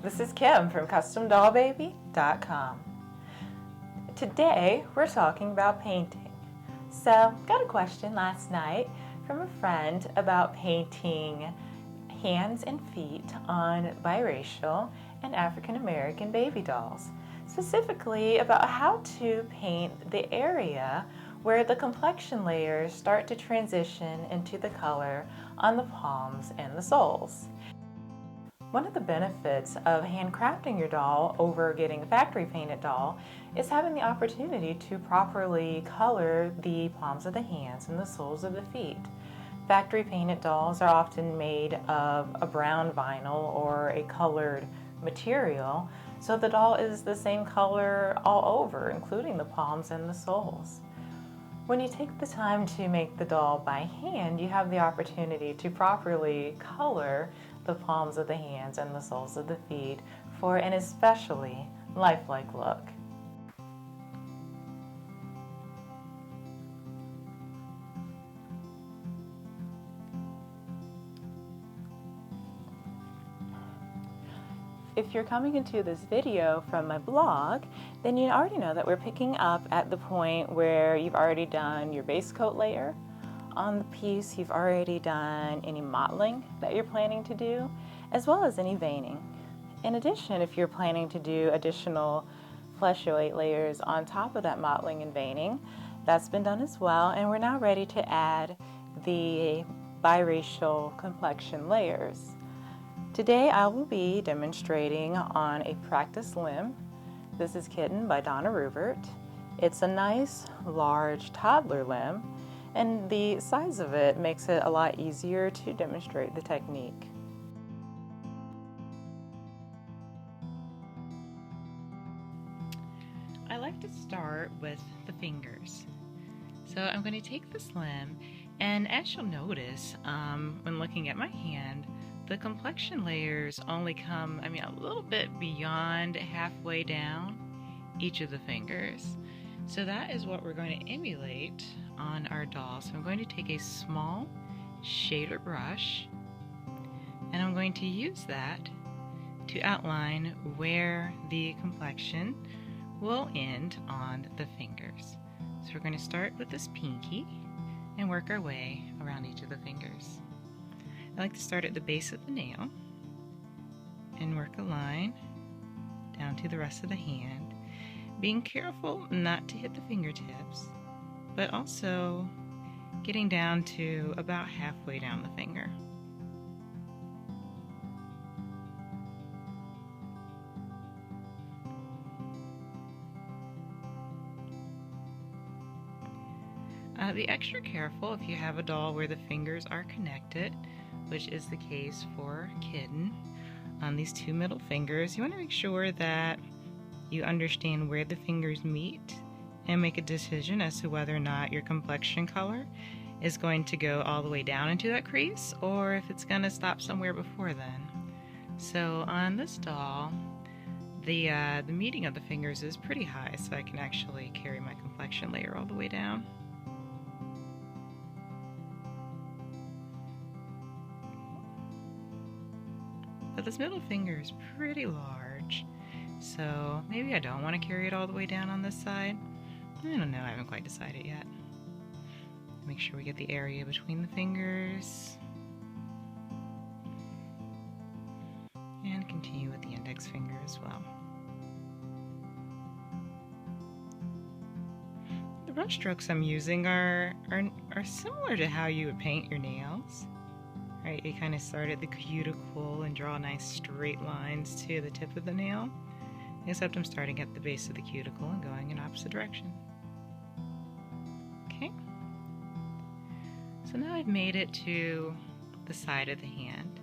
this is Kim from CustomDollBaby.com. Today we're talking about painting. So, got a question last night from a friend about painting hands and feet on biracial and African American baby dolls. Specifically about how to paint the area where the complexion layers start to transition into the color on the palms and the soles. One of the benefits of handcrafting your doll over getting a factory painted doll is having the opportunity to properly color the palms of the hands and the soles of the feet. Factory painted dolls are often made of a brown vinyl or a colored material, so the doll is the same color all over, including the palms and the soles. When you take the time to make the doll by hand, you have the opportunity to properly color the palms of the hands and the soles of the feet for an especially lifelike look. If you're coming into this video from my blog, then you already know that we're picking up at the point where you've already done your base coat layer. On the piece, you've already done any mottling that you're planning to do, as well as any veining. In addition, if you're planning to do additional fleshoate layers on top of that mottling and veining, that's been done as well, and we're now ready to add the biracial complexion layers. Today I will be demonstrating on a practice limb. This is Kitten by Donna Rubert. It's a nice, large toddler limb, and the size of it makes it a lot easier to demonstrate the technique. I like to start with the fingers. So I'm going to take this limb, and as you'll notice when looking at my hand, the complexion layers only come, a little bit beyond halfway down each of the fingers. So that is what we're going to emulate on our doll. So I'm going to take a small shader brush, and I'm going to use that to outline where the complexion will end on the fingers. So we're going to start with this pinky and work our way around each of the fingers. I like to start at the base of the nail and work a line down to the rest of the hand, being careful not to hit the fingertips, but also getting down to about halfway down the finger. Be extra careful if you have a doll where the fingers are connected, which is the case for Kitten. On these two middle fingers, you want to make sure that you understand where the fingers meet and make a decision as to whether or not your complexion color is going to go all the way down into that crease or if it's going to stop somewhere before then. So on this doll, the meeting of the fingers is pretty high, so I can actually carry my complexion layer all the way down. But this middle finger is pretty large, so maybe I don't want to carry it all the way down on this side. I don't know, I haven't quite decided yet. Make sure we get the area between the fingers. And continue with the index finger as well. The brush strokes I'm using are similar to how you would paint your nails. Right, you kind of start at the cuticle and draw nice straight lines to the tip of the nail, except I'm starting at the base of the cuticle and going in opposite direction. Okay, so now I've made it to the side of the hand.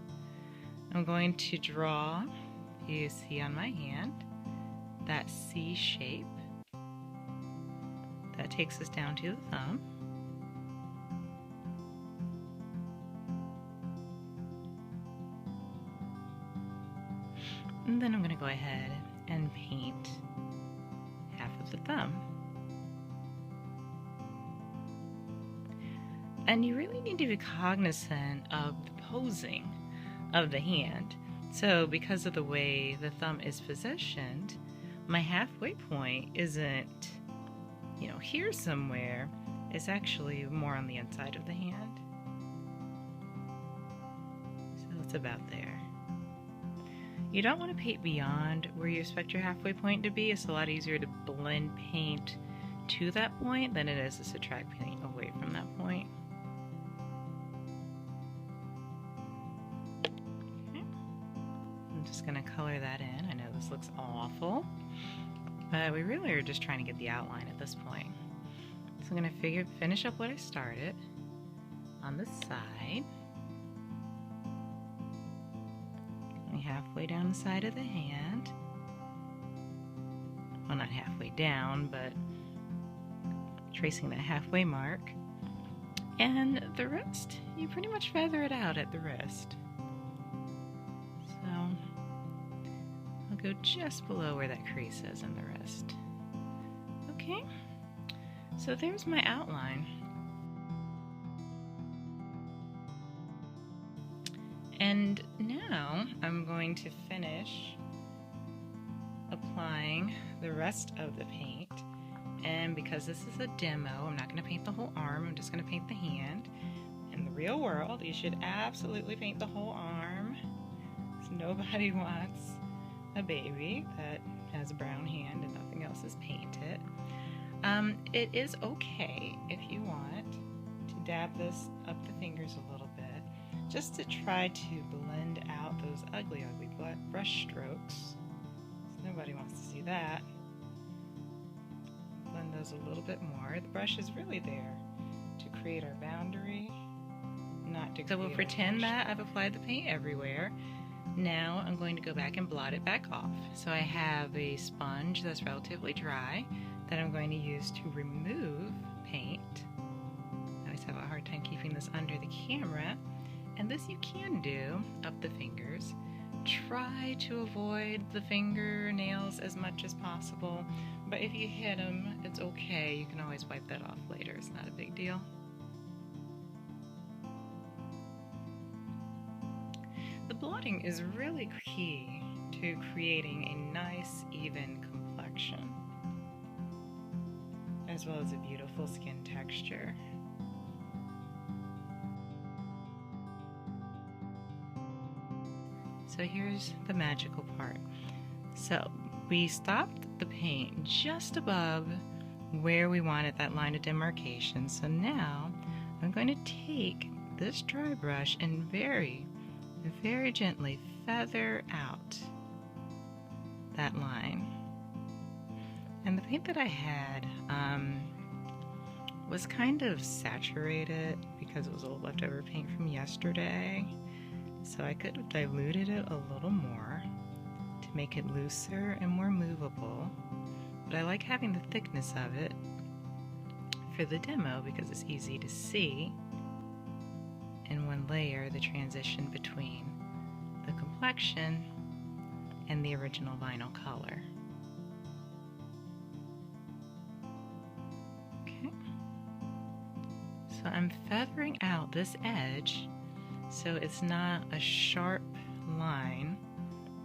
I'm going to draw, you see on my hand, that C shape. That takes us down to the thumb. And then I'm going to go ahead and paint half of the thumb. And you really need to be cognizant of the posing of the hand. So because of the way the thumb is positioned, my halfway point isn't, here somewhere. It's actually more on the inside of the hand. So it's about there. You don't want to paint beyond where you expect your halfway point to be. It's a lot easier to blend paint to that point than it is to subtract paint away from that point. Okay. I'm just going to color that in. I know this looks awful, but we really are just trying to get the outline at this point. So I'm going to finish up what I started on the side. Halfway down the side of the hand. Well, not halfway down, but tracing that halfway mark. And the wrist, you pretty much feather it out at the wrist. So I'll go just below where that crease is in the wrist. Okay, so there's my outline. And now I'm going to finish applying the rest of the paint. And because this is a demo, I'm not going to paint the whole arm, I'm just going to paint the hand. In the real world, you should absolutely paint the whole arm. So nobody wants a baby that has a brown hand and nothing else is painted. It is okay if you want to dab this up the fingers a little bit, just to try to blend out those ugly brush strokes. So nobody wants to see that. Blend those a little bit more. The brush is really there to create our boundary, not to. So we'll pretend that I've applied the paint everywhere. Now I'm going to go back and blot it back off. So I have a sponge that's relatively dry that I'm going to use to remove paint. I always have a hard time keeping this under the camera. And this you can do up the fingers. Try to avoid the fingernails as much as possible, but if you hit them, it's okay. You can always wipe that off later. It's not a big deal. The blotting is really key to creating a nice, even complexion, as well as a beautiful skin texture. So here's the magical part. So we stopped the paint just above where we wanted that line of demarcation. So now I'm going to take this dry brush and very, very gently feather out that line. And the paint that I had was kind of saturated because it was old leftover paint from yesterday. So I could have diluted it a little more to make it looser and more movable. But I like having the thickness of it for the demo because it's easy to see in one layer the transition between the complexion and the original vinyl color. Okay. So I'm feathering out this edge so it's not a sharp line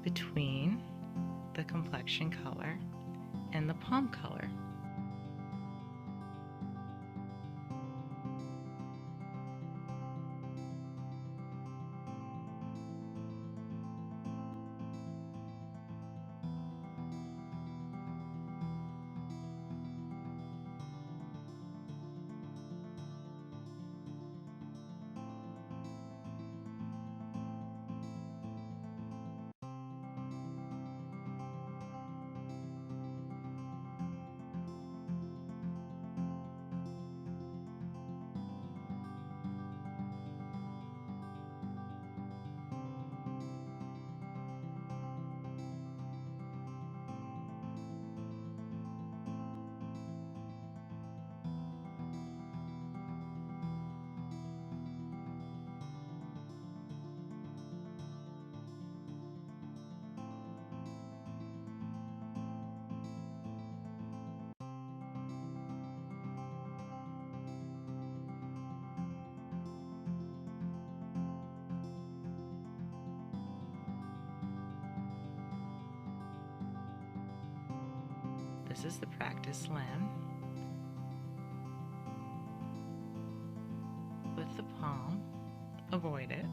between the complexion color and the palm color. This is the practice limb. With the palm, avoid it.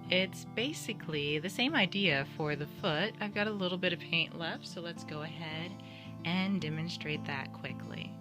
It's basically the same idea for the foot. I've got a little bit of paint left, so let's go ahead and demonstrate that quickly.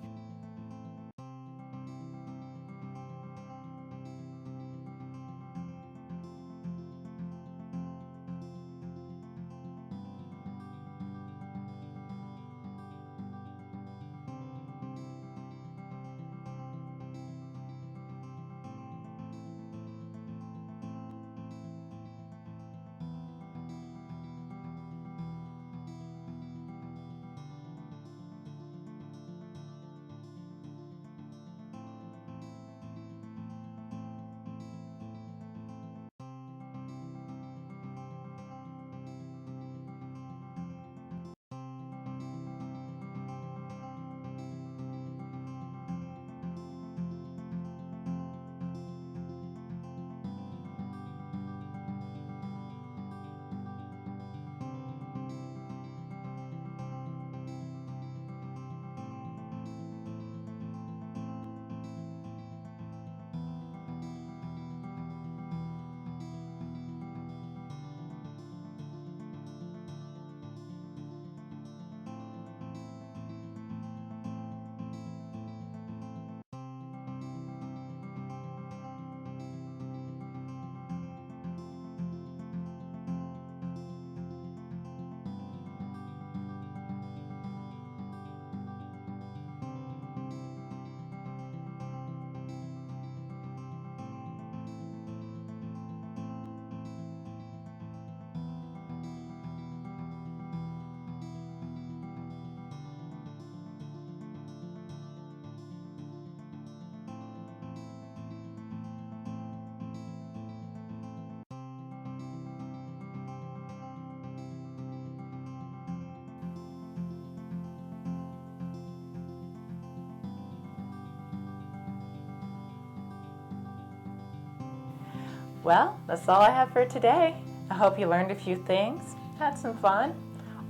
Well, that's all I have for today. I hope you learned a few things, had some fun,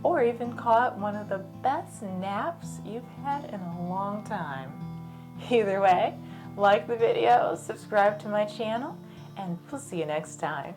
or even caught one of the best naps you've had in a long time. Either way, like the video, subscribe to my channel, and we'll see you next time.